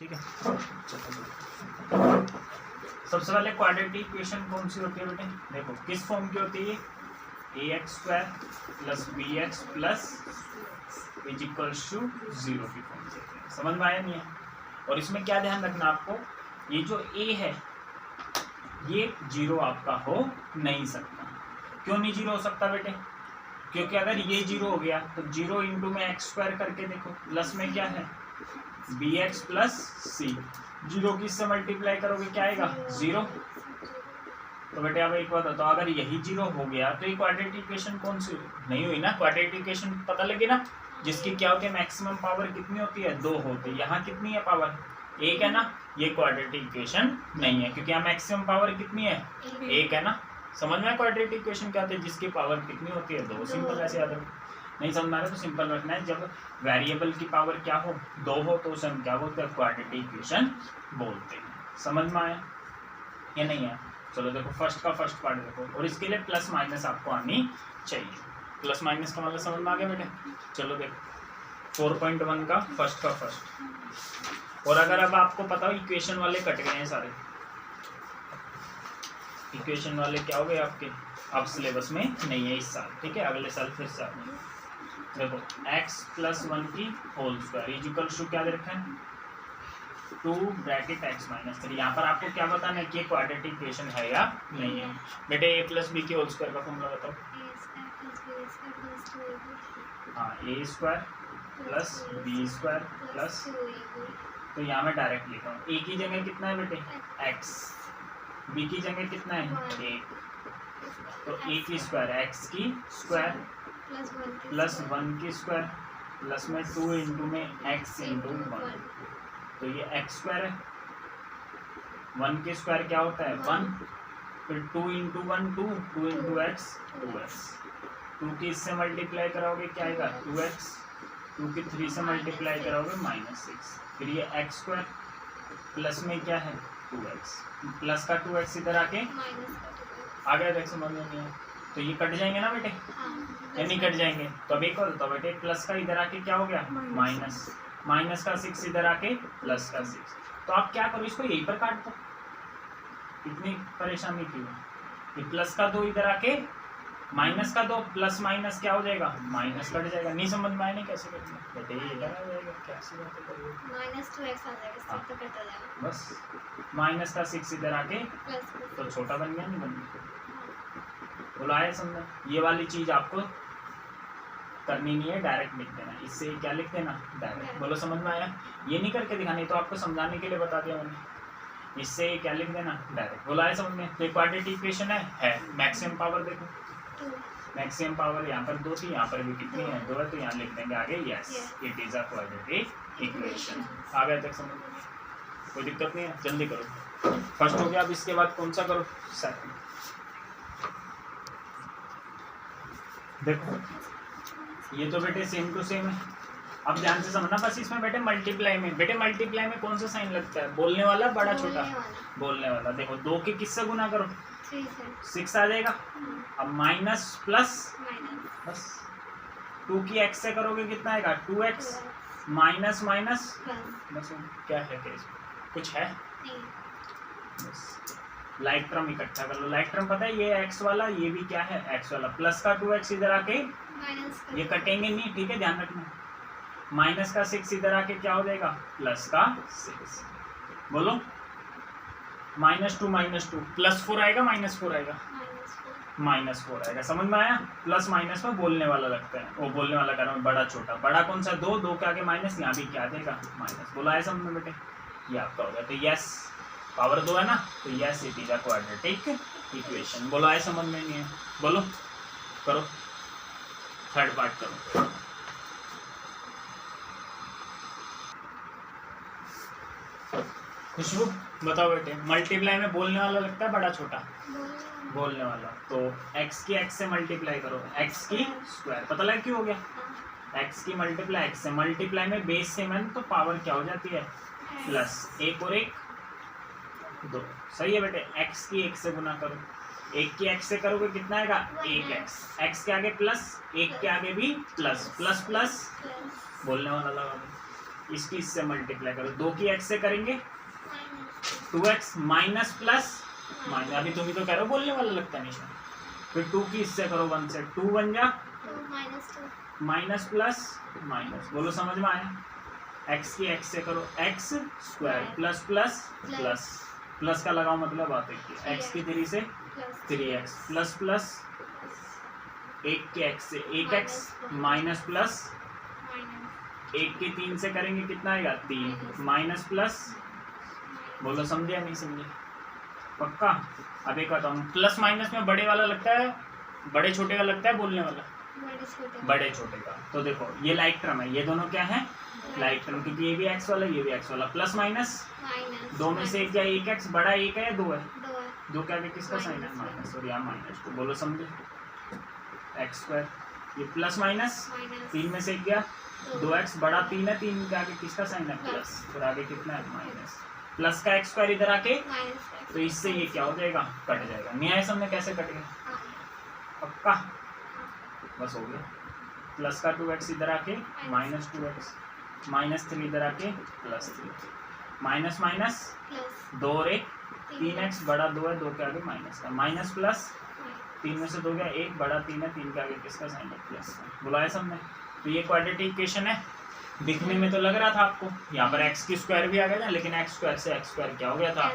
ठीक है। सबसे पहले क्वाड्रेटिक इक्वेशन कौन सी होती है बेटे, देखो किस फॉर्म की होती है, ax² + bx + = 0 की फॉर्म से। समझ में आया नहीं है? और इसमें क्या ध्यान रखना आपको, ये जो a है ये 0 आपका हो नहीं सकता। क्यों नहीं 0 हो सकता बेटे, क्योंकि अगर ये 0 हो गया तो 0 × में x² करके देखो, प्लस में क्या है bx + c, 0 की इससे मल्टीप्लाई करोगे क्या आएगा 0। तो बेटे अब एक बात बताओ, अगर यही 0 हो गया तो ये क्वाड्रेटिक इक्वेशन कौन सी नहीं हुई ना। क्वाड्रेटिक इक्वेशन पता लगे ना, जिसकी क्या होती है, मैक्सिमम पावर कितनी होती है 2 होती है। यहाँ कितनी है पावर 1 है ना, ये क्वाड्रेटिक इक्वेशन नहीं है, क्योंकि यहाँ मैक्सिमम पावर कितनी है 1 है ना। समझ में क्वाड्रेटिक इक्वेशन क्या होती है, जिसकी पावर कितनी होती है 2। सिंपल ऐसे याद रखो, नहीं समझ में आ रहा तो सिंपल रखना है, जब वेरिएबल की पावर क्या हो 2 हो तो उसे हम क्या बोलते हैं, क्वाड्रेटिक इक्वेशन बोलते हैं। समझ में आया या नहीं है? चलो देखो फर्स्ट का फर्स्ट पार्ट देखो, और इसके लिए प्लस माइनस आपको आनी चाहिए। प्लस माइनस का मतलब समझ में आ गया बेटे। चलो देखो 4.1 का फर्स्ट। और अगर अब आपको पता हो इक्वेशन वाले कट गए हैं सारे, इक्वेशन वाले क्या हो गए आपके, अब सिलेबस में नहीं है इस साल, ठीक है, अगले साल फिर से आएंगे। देखो x + 1 की होल स्क्वायर = क्या दे रखा है 2 ब्रैकेट x - 3। यहाँ पर आपको क्या बताना है कि ये क्वाड्रेटिक इक्वेशन है या नहीं है। बेटे a + b की होल स्क्वायर का फॉर्मूला बताओ। हाँ a² + b² + तो यहाँ मैं डायरेक्ट लिखा हूँ, a की जगह कितना है बेटे x, b की जगह कितना है 1, तो a की स्क्वायर x की स्क्वायर + 1 की स्क्वायर प्लस में 2 × में x × 1, तो ये x² है। 1 की स्क्वायर क्या होता है 1, फिर 2 × 1 2, 2 × x 2x, 2 की इससे मल्टीप्लाई कराओगे क्या आएगा 2x, 2 की 3 से मल्टीप्लाई कराओगे -6, फिर ये x² प्लस में क्या है 2x, प्लस का 2x इधर आके आ गया, देख समझ में नहीं है तो ये कट जाएंगे ना बेटे, या नहीं कट जाएंगे। तो अब एक और तो बेटे प्लस का इधर आके क्या हो गया माइनस का 6 इधर आके प्लस का 6। तो आप क्या करो, इसको यहीं पर काट दो, इतनी परेशानी क्यों, ये प्लस का 2 इधर आके माइनस का 2, प्लस माइनस क्या हो जाएगा माइनस कट जाएगा। नहीं समझ में आया नहीं कैसे करना बेटे, ये इधर आ जाएगा, कैसे बात करोगे -2x आ जाएगा, सब तो कट जाएगा बस, माइनस का 6 इधर आके तो छोटा बन गया, नहीं बन गया, बोला है समझ। ये वाली चीज आपको करनी नहीं है, डायरेक्ट लिख देना, इससे क्या लिख देना डायरेक्ट। बोलो समझ में आया, ये नहीं करके दिखानी, तो आपको समझाने के लिए बता दिया मैंने, इससे क्या लिख देना डायरेक्ट। बोला है समझ में। तो क्वाड्रेटिक इक्वेशन है मैक्सिमम पावर देखो, मैक्सिमम पावर यहाँ पर 2 थी, यहाँ पर भी कितनी है 2 है, तो यहाँ लिख देंगे आगे yes it is a quadratic equation. आ गया तक समझ में, कोई दिक्कत नहीं है, जल्दी करो। फर्स्ट हो गया, अब इसके बाद कौन सा करो सेकंड। देखो ये तो बेटे सेम टू सेम है, अब ध्यान से समझना बस। इसमें बेटे मल्टीप्लाई में कौन सा साइन लगता है, बोलने वाला बड़ा छोटा, बोलने वाला। देखो 2 के किससे गुना करो 6 आ जाएगा, अब माइनस प्लस बस 2 की x से करोगे कितना आएगा 2x, माइनस बस क्या है केस, कुछ है बस लाइक टर्म इकट्ठा कर लो। लाइक टर्म पता है ये x वाला, ये भी क्या है x वाला, प्लस का 2x इधर आके ये कटेंगे नहीं, ठीक है ध्यान रखना। माइनस का 6 इधर आके क्या हो जाएगा प्लस का 6, बोलो -2 +4 आएगा -4 आएगा -4 आएगा। समझ में आया, प्लस माइनस में बोलने वाला लगता है, वो बोलने वाला कर रहा हूँ बड़ा छोटा, बड़ा कौन सा 2 के आगे माइनस, यहाँ भी क्या देगा माइनस। बोला है समझ में बेटे, ये आपका हो गया। तो यस पावर 2 है ना, तो yes it is a quadratic equation. बोला है समझ में नहीं है, बोलो करो थर्ड पार्ट करो। खुशबू बताओ बेटे, मल्टीप्लाई में बोलने वाला लगता है बड़ा छोटा, बोलने वाला, तो x की x से मल्टीप्लाई करो, x की स्क्वायर, पता लगा क्यों हो गया, x की मल्टीप्लाई x से, मल्टीप्लाई में बेस सेम है तो पावर क्या हो जाती है प्लस, 1 और 1 2, सही है बेटे। x की 1 से गुना करो, 1 की x से करोगे कितना आएगा 1x, x के आगे प्लस, 1 के आगे भी प्लस, प्लस प्लस बोलने वाला लगा दो, इसकी इससे मल्टीप्लाई करो, 2 की x से करेंगे minus 2x minus plus minus, अभी तुम ही तो कह रहे हो बोलने वाला लगता है निशान, फिर 2 की इससे करो 1 से, 2 बन जा 2 माइनस 2 माइनस प्लस माइनस, बोलो समझ में आया। x की x से करो x square plus plus plus, plus का लगाओ मतलब आते कि x की 3 से प्लस 3x प्लस प्लस 1 के x से 1x माइनस प्लस माइनस 1 के 3 से करेंगे कितना आएगा 3 माइनस प्लस, बोलो समझे या नहीं समझे पक्का। अब एक बताऊँ, प्लस माइनस में बड़े वाला लगता है, बड़े छोटे का लगता है बोलने वाला, बड़े छोटे का। तो देखो ये लाइक टर्म है, ये दोनों क्या है लाइक टर्म, क्योंकि ये भी x वाला ये भी x वाला, प्लस माइनस माइनस दो में से एक या 1x बड़ा 1 है या 2 है, 2 है 2 के आगे किसका साइन है माइनस, और यहाँ माइनस, तो बोलो समझे x स्क्वायर, ये प्लस माइनस माइनस 3 में से एक गया 2x बड़ा 3 है, 3 के आगे किसका साइन है प्लस, फिर आगे कितना है माइनस, प्लस का x स्क्वायर इधर आके, माइनस तो इससे ये क्या हो जाएगा कट जाएगा, न्याय समझ कैसे कटेगा पक्का, बस हो गया। प्लस का 2x इधर आके माइनस 2x माइनस 3 इधर आके प्लस 3 माइनस माइनस प्लस 2 और 1 3x बड़ा 2 है, 2 के आगे माइनस का माइनस प्लस 3 में से 2 गया 1 बड़ा 3 है, 3 के आगे किसका साइन है प्लस, बुलाया सबने। तो ये क्वाड्रेटिक इक्वेशन है, दिखने में तो लग रहा था आपको यहाँ पर x की स्क्वायर भी आ गया था, लेकिन x स्क्वायर से x स्क्वायर क्या हो गया था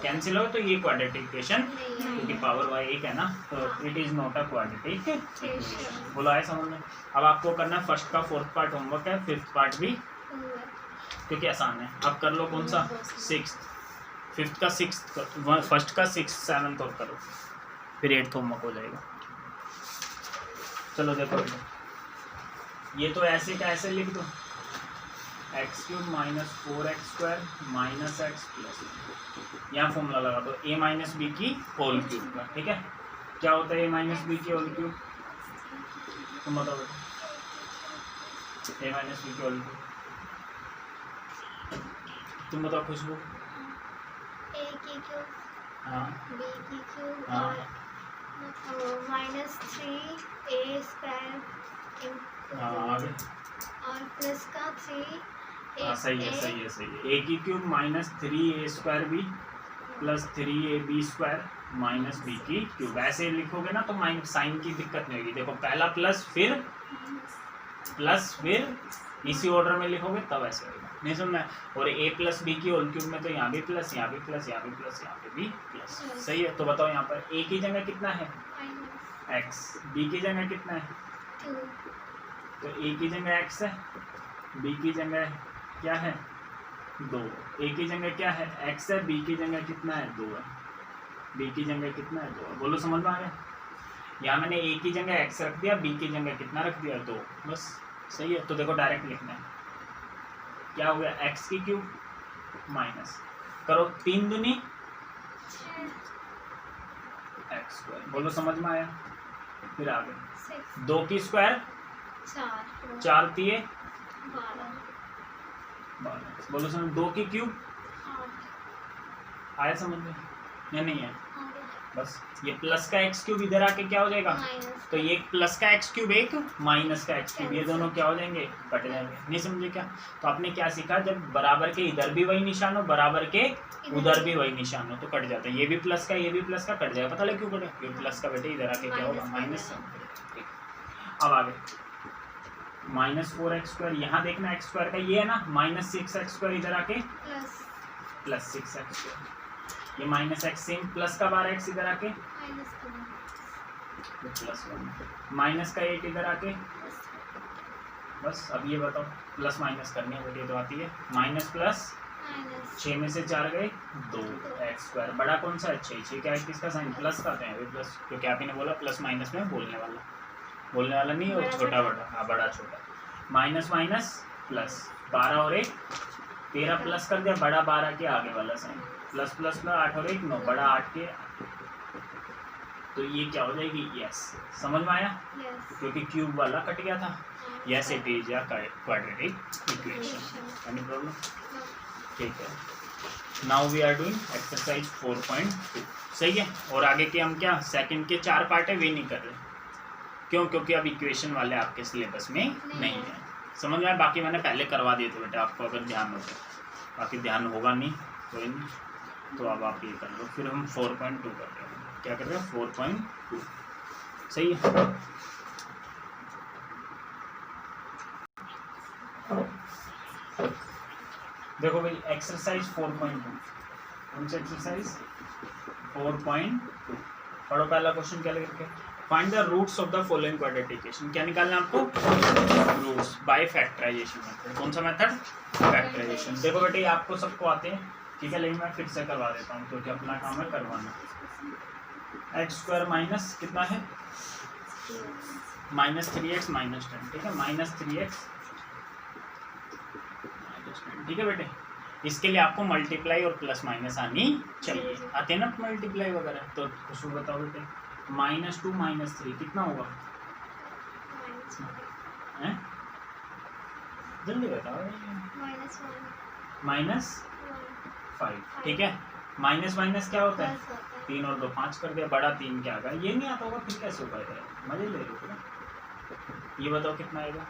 कैंसिल हो, तो ये क्वाड्रेटिक इक्वेशन क्योंकि पावर y 1 है ना, तो it is not a quadratic equation, बोला है समझ में। अब आपको करना है फर्स्ट का 4th पार्ट होमवर्क है, 5th पार्ट भी क्योंकि आसान है। अब कर लो कौन सा 6th, 5th का 6th, फर्स्ट का 6th 7th और करो, फिर 8th होमवर्क हो जाएगा। चलो देखो बेटा, ये तो ऐसे का ऐसे लिख दो, x³ minus 4x square minus x plus, यहाँ फॉर्मूला लगा दो a माइनस बी की होल क्यूब का, ठीक है। क्या होता है a माइनस बी की होल क्यूब, तुम बताओ बेटा, a माइनस बी की होल क्यूब, तुम बताओ खुशबू। a की क्यूब हाँ b की क्यूब हाँ और माइनस 3a स्क्वायर हाँ आगे, और प्लस का 3 हाँ सही है सही है सही है, a की cube minus 3a square b plus 3ab square minus b की क्यूब, ऐसे लिखोगे ना तो माइनस साइन की दिक्कत नहीं होगी। देखो पहला प्लस फिर इसी ऑर्डर में लिखोगे तब ऐसे होगा, नहीं सुनना। और a प्लस बी की होल क्यूब में तो यहाँ भी प्लस यहाँ भी प्लस यहाँ भी प्लस यहाँ पे भी प्लस, सही है। तो बताओ यहाँ पर a की जगह कितना है x, b की जगह कितना है 2 तो a की जगह x है, b की जगह क्या है 2, a की जगह क्या है x है, b की जगह कितना है 2 है, b की जगह कितना है 2 है, बोलो समझ में आ गया। यहाँ मैंने a की जगह x रख दिया, b की जगह कितना रख दिया 2, बस सही है। तो देखो डायरेक्ट लिखना है, क्या हो गया x की क्यूब माइनस करो 3 दूनी x स्क्वायर, बोलो समझ में आया। फिर आगे 6 2 की स्क्वायर 4 दिए 12, बोलो समझ, 2 की क्यूब आया समझ में या नहीं है, बस ये प्लस का एक्स क्यूब इधर आके क्या हो जाएगा, तो ये प्लस का एक्स क्यूब एक माइनस का एक्स क्यूब, ये दोनों क्या हो जाएंगे कट जाएंगे, नहीं समझे क्या। तो आपने क्या सीखा, जब बराबर के इधर भी वही निशान हो बराबर के उधर भी वही निशान हो तो कट जाता है, ये भी प्लस का ये भी प्लस का कट जाएगा, पता लगे क्यों कटे, ये प्लस का बेटे इधर आके क्या होगा माइनस। अब आगे माइनस 4x स्क्वायर, यहाँ देखना एक्स स्क्वायर का ये है ना, माइनस 6x स्क्वायर इधर आके प्लस 6x स्क्वायर, ये माइनस एक्स सेम प्लस का 12x इधर आके प्लस 1 माइनस का 8 इधर आके, बस अब ये बताओ प्लस माइनस करनी है बेटे तो आती है, माइनस प्लस 6 में से 4 गए 2 एक्स स्क्वायर, बड़ा कौन सा है 6 क्या है किसका साइन प्लस का है प्लस, क्योंकि आप ही ने बोला प्लस माइनस में बोलने वाला नहीं और छोटा बड़ा, हाँ बड़ा छोटा, माइनस माइनस प्लस 12 और 1 13 प्लस कर दिया, बड़ा 12 के आगे वाला साइन प्लस प्लस प्लस 8 और 1 9 बड़ा 8 के, तो ये क्या हो जाएगी यस, समझ में आया क्योंकि क्यूब वाला कट गया था। यस इट इज या क्वाड्रेटिक इक्वेशन, एनी प्रॉब्लम, ठीक है। Now we are doing exercise 4.2, सही है। और आगे के हम क्या सेकंड के 4 पार्ट है वे नहीं कर रहे, क्यों, क्योंकि अब इक्वेशन वाले आपके सिलेबस में नहीं है, समझ में आया? बाकी मैंने पहले करवा दिए थे बेटा आपको, अगर ध्यान हो तो, बाकी ध्यान होगा नहीं कोई नहीं, तो अब आप ये कर लो। फिर हम 4.2 कर रहे हैं, क्या कर रहे हैं 4.2, सही है। देखो भाई एक्सरसाइज 4.2, कौन सी एक्सरसाइज 4.2, पढ़ो पहला क्वेश्चन क्या लिखा है, find the roots of the following quadratic equation. क्या निकालना है आपको, रूट्स बाय फैक्टराइजेशन मेथड। कौन सा मेथड, फैक्टराइजेशन। देखो बेटे ये आपको सबको आते हैं, ठीक है, लेकिन मैं फिर से करवा देता हूँ क्योंकि अपना काम है करवाना। एक्स स्क्वायर माइनस कितना है, -3x -10, ठीक है, -3x -10, ठीक है बेटे। इसके लिए आपको मल्टीप्लाई और प्लस माइनस आनी चाहिए, आते हैं ना मल्टीप्लाई वगैरह। तो खुशबू बताओ बेटे, -2 -3 कितना होगा, हैं जल्दी बताओ, -5, ठीक है। माइनस माइनस क्या होता है, 3 और 2 5 कर दिया, बड़ा 3 क्या आ गया, ये नहीं आता होगा फिर कैसे होगा यार, मजे ले लो पूरा। ये बताओ कितना आएगा,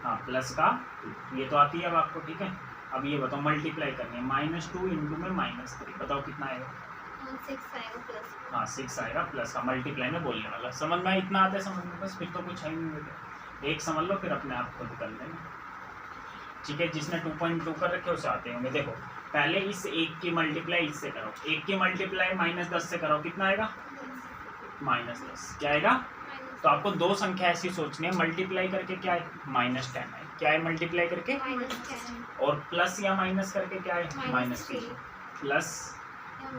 हाँ प्लस का 2, ये तो आती है अब आपको, ठीक है। अब ये बताओ मल्टीप्लाई करनी है, -2 इंटू में -3, बताओ कितना आएगा, 6 आएगा प्लस, हाँ 6 आएगा प्लस का, मल्टीप्लाई में बोलने वाला। समझ में इतना आता है, समझ में, बस फिर तो कुछ है ही नहीं बेटे, एक समझ लो फिर अपने आप खुद कर लेना, ठीक है। जिसने 2.2 कर रखे उसे आते होंगे। देखो पहले इस एक की मल्टीप्लाई इससे करो, एक की मल्टीप्लाई -10 से करो, कितना आएगा, -10, क्या आएगा। तो आपको दो संख्या ऐसी सोचनी है, मल्टीप्लाई करके क्या है, -10 है, क्या है मल्टीप्लाई करके, और प्लस या माइनस करके क्या है, -3, प्लस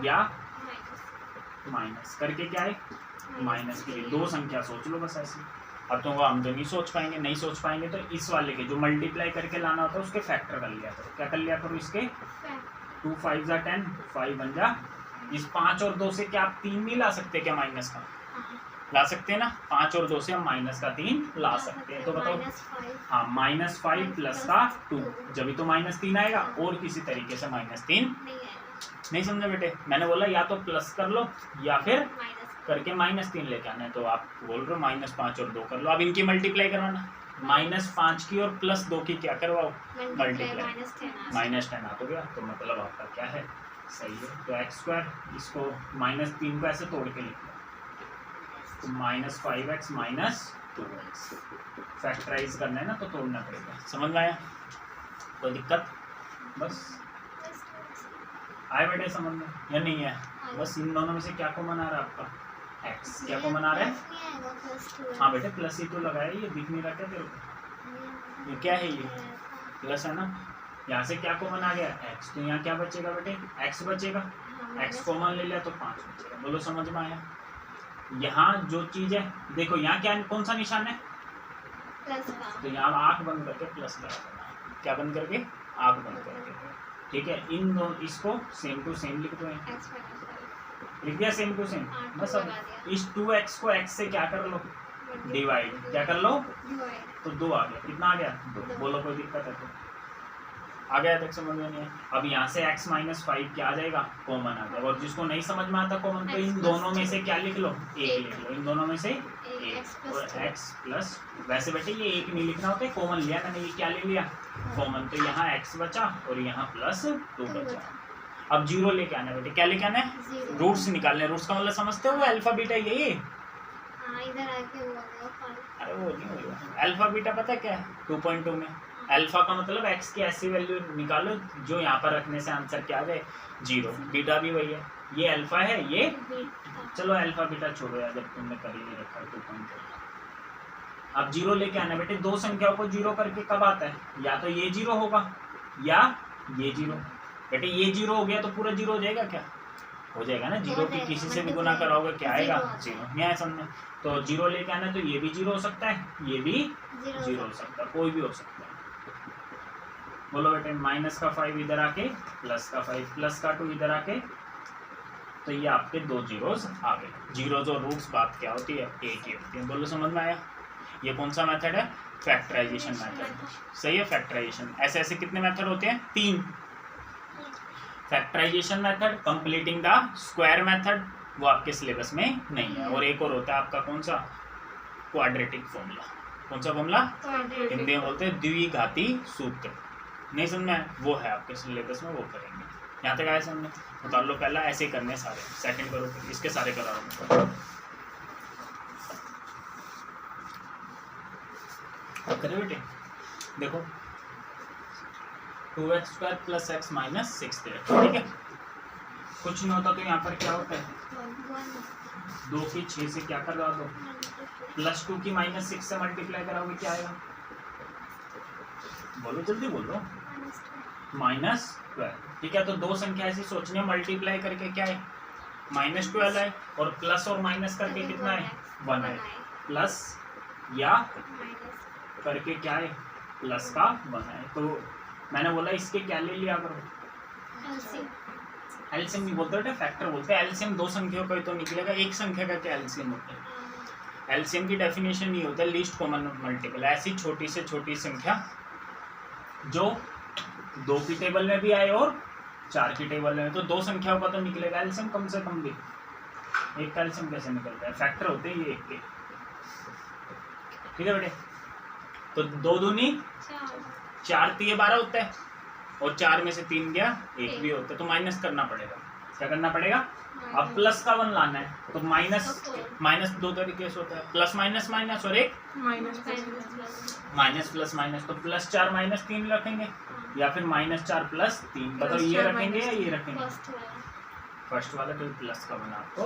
या माइनस करके क्या है, -3। दो संख्या सोच लो बस ऐसी। अब तो हम तो नहीं सोच पाएंगे, नहीं सोच पाएंगे तो इस वाले के जो मल्टीप्लाई करके लाना होता है उसके फैक्टर कर लिया करो। क्या कर लिया करो, इसके 2 5 जा 10, 5 बन जा। इस 5 और 2 से क्या आप 3 नहीं ला सकते क्या, माइनस का ला सकते हैं ना, 5 और 2 से हम माइनस का 3 ला सकते हैं। तो बताओ, हाँ -5 प्लस का 2, जब तो -3 आएगा, और किसी तरीके से -3 नहीं समझे बेटे। मैंने बोला या तो प्लस कर लो या फिर करके -3 लेके आना है, तो आप बोल रहे हो -5 और 2 कर लो। अब इनकी मल्टीप्लाई करवाना, -5 की और +2 की क्या करवाओ, मल्टीप्लाई, -10 आ तो गया, तो मतलब आपका क्या है, सही है। तो x स्क्वायर, इसको -3 को ऐसे तोड़ के लिख लो, तो -5x -2x, फैक्टराइज करना है ना तो तोड़ना पड़ेगा। समझ में आया, कोई दिक्कत, बस आए बेटे समझ में या नहीं है। बस इन दोनों में से क्या कॉमन आ रहा है आपका, x, क्या कॉमन आ रहा है, हाँ बेटे प्लस ही तो लगाया, ये दिख नहीं रहा क्या तेरे को, ये क्या है, ये प्लस है ना। यहाँ से क्या कॉमन आ गया, x, तो यहाँ क्या बचेगा बेटे, x बचेगा, x कॉमन ले लिया तो 5 बचेगा। बोलो समझ में आया। यहाँ जो चीज है देखो, यहाँ क्या कौन सा निशान है, प्लस का, तो यहाँ आँख बंद करके प्लस लगा देना, क्या बंद करके, आँख बंद करके, ठीक है। इन दो इसको सेम टू सेम लिख दो, लिख दिया सेम टू सेम। बस अब इस 2x को x से क्या कर लो, डिवाइड, क्या कर लो, तो 2 आ गया, कितना आ गया 2। बोलो कोई दिक्कत है तो, आ गया तक समझ में नहीं है। अब यहाँ से x -5 क्या आ जाएगा, कॉमन आ जाएगा। और जिसको नहीं समझ में आता कॉमन, तो इन दोनों में से क्या लिख लो, 1 लिख लो, इन दोनों में से 1, और x प्लस, वैसे बेटे ये 1 नहीं लिखना होता है, कॉमन लिया मैंने, ये क्या ले लिया कॉमन, तो यहाँ x बचा और यहाँ +2 बचा। अब 0 लेके आना बेटे, क्या लेके आना है, रूट्स निकालने। रूट्स का मतलब समझते हो, वो अल्फा बीटा यही है, इधर आके अरे वो नहीं होगा। अल्फा बीटा पता है क्या है, 2.2 में अल्फा का मतलब x की ऐसी वैल्यू निकालो जो यहाँ पर रखने से आंसर क्या आ जाए, 0। बीटा भी वही है, ये अल्फा है, ये चलो अल्फा बीटा छोड़ो यार, जब तुमने कर ही नहीं रखा 2.2। अब 0 लेके आना बेटे, दो संख्याओं को 0 करके कब आता है, या तो ये 0 होगा या ये 0। बेटे ये 0 हो गया तो पूरा 0 हो जाएगा, क्या हो जाएगा ना, 0 की किसी से भी गुना कराओगे क्या आएगा, 0। नहीं आया समझ में, तो 0 लेके आना, तो ये भी 0 हो सकता है, ये भी 0 हो सकता है, कोई भी हो सकता है। बोलो बेटे, -5 इधर आके, +5, +2 इधर आके, तो ये आपके 2 जीरोस आ गए। जीरोस और रूट्स बात क्या होती है, एक ही होती है। बोलो समझ में आया। ये कौन सा मेथड है, फैक्टराइजेशन मेथड, सही है। फैक्टराइजेशन ऐसे ऐसे कितने मेथड होते हैं, 3। Factorisation method, completing the square method, वो आपके सिलेबस में नहीं है। और एक और होता है आपका कौन सा, क्वाड्रेटिक फॉर्मूला, कौन सा फॉर्मूला? क्वाड्रेटिक हिंदी में बोलते हैं द्विघाती सूत्र। नहीं समझ में आया? वो है आपके सिलेबस में, वो करेंगे। यहाँ तक आया समझ में? उतार लो पहला, ऐसे ही करने सारे, सेकंड करो फिर इसके सारे कराओ। अब करें बेटे, देखो 2x² + x - 6x, ठीक है। कुछ नहीं होता तो यहाँ पर क्या होता है, 2 की 6 से क्या करवा दो, +2 की -6 से मल्टीप्लाई कराओगे, क्या आएगा? बोलो जल्दी बोलो। -12, ठीक है। तो दो संख्या ऐसी सोचनी है, मल्टीप्लाई करके क्या है, -12 है, और प्लस और माइनस करके कितना है, 1 है। प्लस या करके क्या है, प्लस का 1 है। तो मैंने बोला इसके क्या ले लिया करो, एलसीएम नहीं बोलते बेटा, फैक्टर बोलते हैं। एलसीएम दो संख्याओं का तो निकलेगा, एक संख्या का क्या एलसीएम होता है? एलसीएम की डेफिनेशन ये होता है लीस्ट कॉमन मल्टीपल, ऐसी छोटी से छोटी संख्या जो 2 की टेबल में भी आए और 4 की टेबल में। तो दो संख्याओं का तो निकलेगा एलसीएम कम से कम भी, एक का एलसीएम कैसे निकलता है? फैक्टर होते हैं ये एक के, ठीक है बेटे। तो 2 दूनी 4 3 12 होता है, और 4 में से 3 गया 1 भी होता है, तो माइनस करना पड़ेगा। क्या करना पड़ेगा? अब प्लस का 1 लाना है, तो माइनस दो तरीके से होता है, प्लस माइनस माइनस, और एक माइनस प्लस माइनस। तो +4 -3 रखेंगे, या फिर -4 + 3, बताओ ये रखेंगे या ये रखेंगे? फर्स्ट वाला तो प्लस का बना आपको